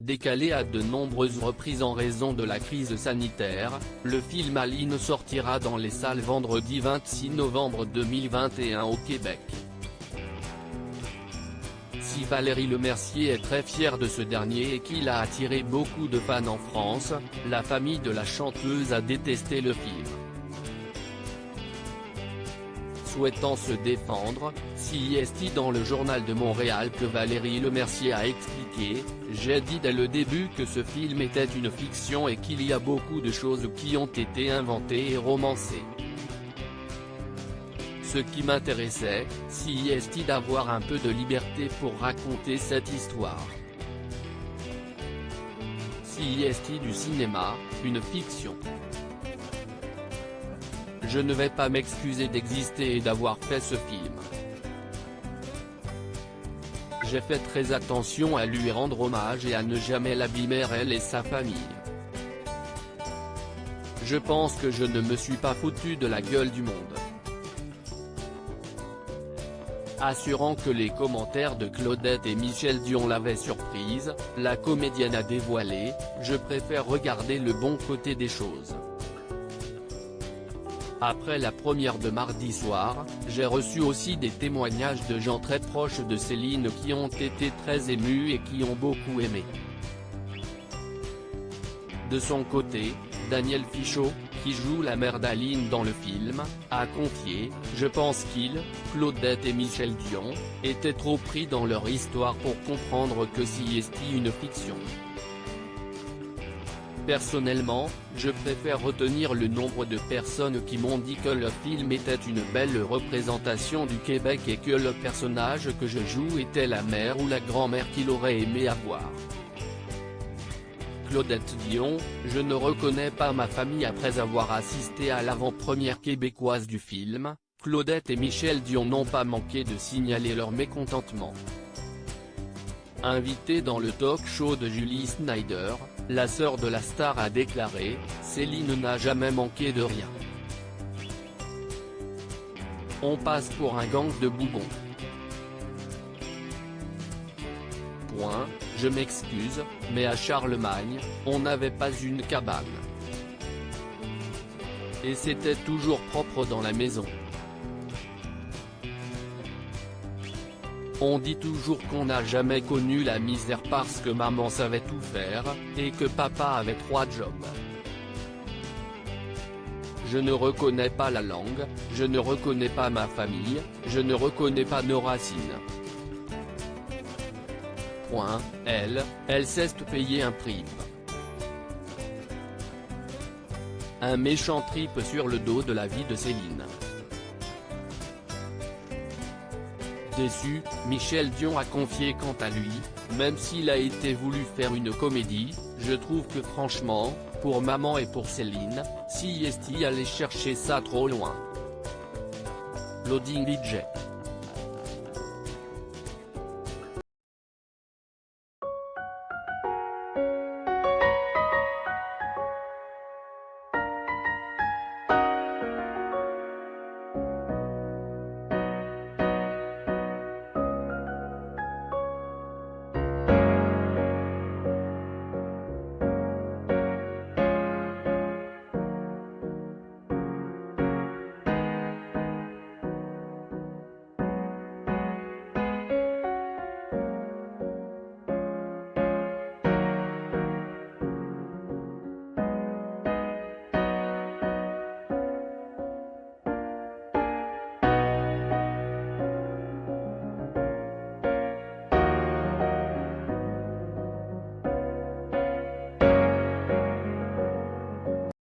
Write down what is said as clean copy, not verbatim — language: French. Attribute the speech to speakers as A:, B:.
A: Décalé à de nombreuses reprises en raison de la crise sanitaire, le film Aline sortira dans les salles vendredi 26 novembre 2021 au Québec. Si Valérie Lemercier est très fière de ce dernier et qu'il a attiré beaucoup de fans en France, la famille de la chanteuse a détesté le film. Souhaitant se défendre, CIST dans le Journal de Montréal que Valérie Lemercier a expliqué « J'ai dit dès le début que ce film était une fiction et qu'il y a beaucoup de choses qui ont été inventées et romancées. Ce qui m'intéressait, CIST d'avoir un peu de liberté pour raconter cette histoire. CIST du cinéma, une fiction. Je ne vais pas m'excuser d'exister et d'avoir fait ce film. J'ai fait très attention à lui rendre hommage et à ne jamais l'abîmer elle et sa famille. Je pense que je ne me suis pas foutu de la gueule du monde. » Assurant que les commentaires de Claudette et Michel Dion l'avaient surprise, la comédienne a dévoilé « Je préfère regarder le bon côté des choses. Après la première de mardi soir, j'ai reçu aussi des témoignages de gens très proches de Céline qui ont été très émus et qui ont beaucoup aimé. » De son côté, Daniel Fichot, qui joue la mère d'Aline dans le film, a confié « Je pense qu'ils, Claudette et Michel Dion, étaient trop pris dans leur histoire pour comprendre que CIST une fiction. Personnellement, je préfère retenir le nombre de personnes qui m'ont dit que le film était une belle représentation du Québec et que le personnage que je joue était la mère ou la grand-mère qu'il aurait aimé avoir. » Claudette Dion, je ne reconnais pas ma famille après avoir assisté à l'avant-première québécoise du film. Claudette et Michel Dion n'ont pas manqué de signaler leur mécontentement. Invitée dans le talk-show de Julie Snyder, la sœur de la star a déclaré « Céline n'a jamais manqué de rien. On passe pour un gang de bougons. Point, je m'excuse, mais à Charlemagne, on n'avait pas une cabane. Et c'était toujours propre dans la maison. On dit toujours qu'on n'a jamais connu la misère parce que maman savait tout faire, et que papa avait 3 jobs. Je ne reconnais pas la langue, je ne reconnais pas ma famille, je ne reconnais pas nos racines. Point, elle sait se payer un trip. Un méchant trip sur le dos de la vie de Céline. » Déçu, Michel Dion a confié quant à lui, même s'il a été voulu faire une comédie, je trouve que franchement, pour maman et pour Céline, CIST allait chercher ça trop loin. Loading DJ.